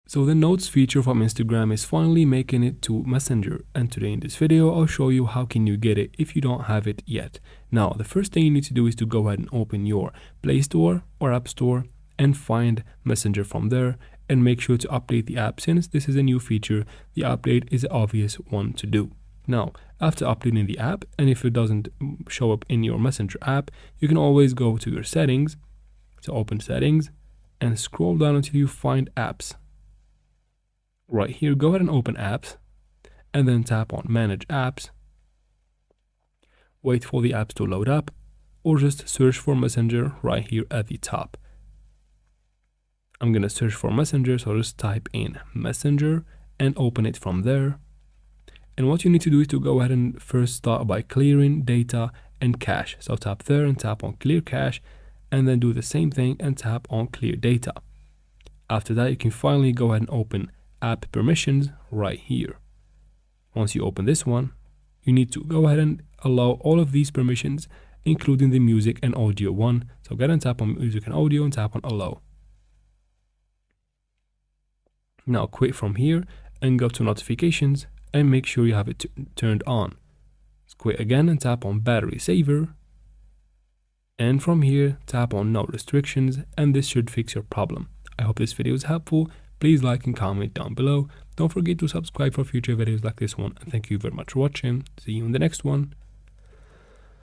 So the notes feature from Instagram is finally making it to Messenger, and today in this video I'll show you how can you get it if you don't have it yet. Now the first thing you need to do is to go ahead and open your Play Store or App Store and find Messenger from there, and make sure to update the app. Since this is a new feature, the update is the obvious one to do. Now after updating the app, and if it doesn't show up in your Messenger app, you can always go to your settings, so open settings and scroll down until you find apps. Right here, go ahead and open apps and then tap on manage apps. Wait for the apps to load up, or just search for Messenger right here at the top. I'm gonna search for Messenger, so just type in Messenger and open it from there. And what you need to do is to go ahead and first start by clearing data and cache. So tap there and tap on clear cache, and then do the same thing and tap on clear data. After that, you can finally go ahead and open app permissions right here. Once you open this one, you need to go ahead and allow all of these permissions, including the music and audio one. So go ahead and tap on music and audio and tap on allow. Now quit from here and go to notifications and make sure you have it turned on. Let's quit again and tap on battery saver. And from here, tap on no restrictions, and this should fix your problem. I hope this video is helpful. Please like and comment down below. Don't forget to subscribe for future videos like this one. And thank you very much for watching. See you in the next one.